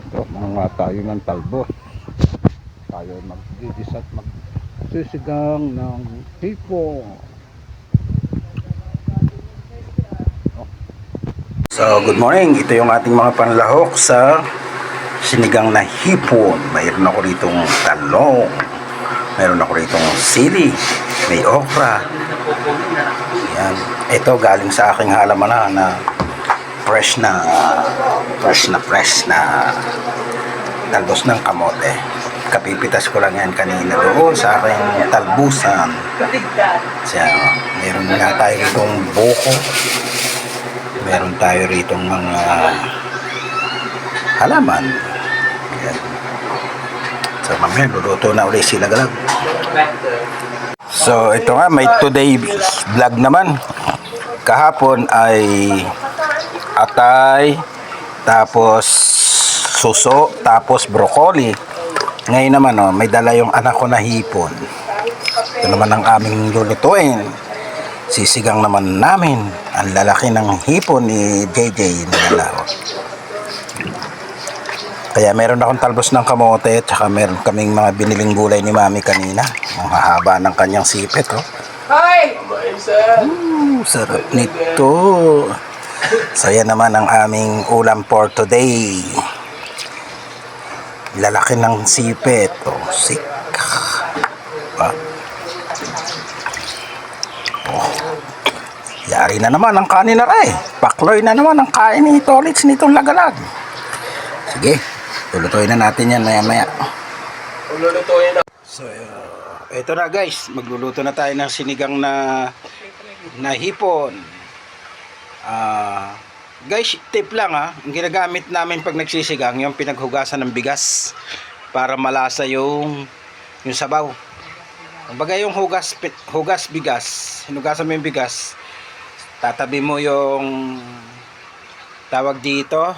So, mga tayo ng talbos. Tayo magdidis at magsisigang ng hipo. So, good morning. Ito yung ating mga panlahok sa sinigang na hipon. Mayroon ako ritong talong. Mayroon ako ritong sili. May okra. Yan. Ito galing sa aking halaman na fresh na talbos ng kamote. Kapipitas ko lang yan kanina doon sa aking talbusan. So, meron nga tayo ritong buko. Meron tayo ritong mga halaman. Yan. So, mamaya luluto na ulit sila galag. So, ito nga, may today vlog naman. Kahapon ay atay, tapos suso, tapos broccoli. Ngayon naman, may dala yung anak ko na hipon. Ito naman ang aming lulutuin. Sisigang naman namin. Ang lalaki ng hipon ni JJ na dala. Kaya meron akong talbos ng kamote at saka meron kaming mga biniling gulay ni Mami kanina. Ang hahaba ng kanyang sipit. Hoy! Sarap nito. So yan naman ang aming ulam for today. Lalaki ng sipit. Sik. Yari na naman ang kanin na rin. Pakloy na naman ang kain ni Tolits nitong lagalag. Sige, lulutuin na natin yan maya-maya. So, ito na guys. Magluluto na tayo ng sinigang na hipon. Guys, tip lang ang ginagamit namin pag nagsisigang yung pinaghugasan ng bigas para malasa yung sabaw. Kumbaga yung hugas bigas, hinugasan mo yung bigas, tatabi mo yung tawag dito,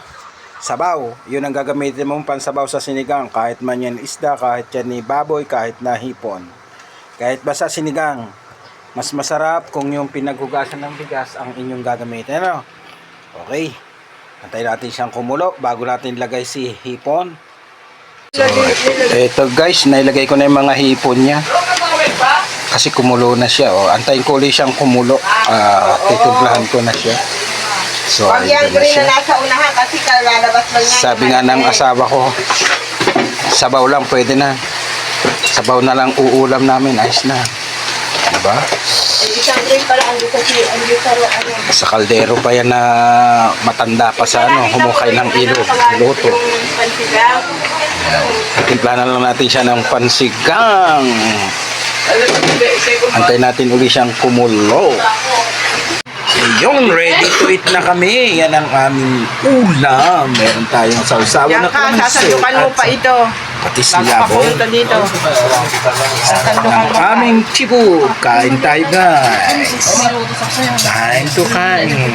sabaw. Yun ang gagamitin mong pansabaw sa sinigang, kahit man yan isda, kahit yan ni baboy, kahit na hipon. Kahit basta sinigang, mas masarap kung yung pinaghugasan ng bigas ang inyong gagamitin. Ano? Okay. Antayin natin siyang kumulo bago natin ilagay si hipon. So, ito guys, nailagay ko na yung mga hipon niya. Kasi kumulo na siya. Antayin ko ulit siyang kumulo. Titimplahan ko na siya. So, ayun na siya. Sabi nga ng asawa ko, sabaw lang pwede na. Sabaw na lang uulam namin. Ayos na. Diba? Sa kaldero pa yan na matanda pa sa humukay ng ilog. Luto. Timplahan na lang natin siya ng pansigang. Antayin natin uli siyang kumulo. Yung ready to eat na kami. Yan ang aming ulam. Meron tayong sausawa na kalamansi. Sasandukan mo pa ito. Pati siyabo. Dito. Ang aming chibu. Kain tayo guys. Time to kain.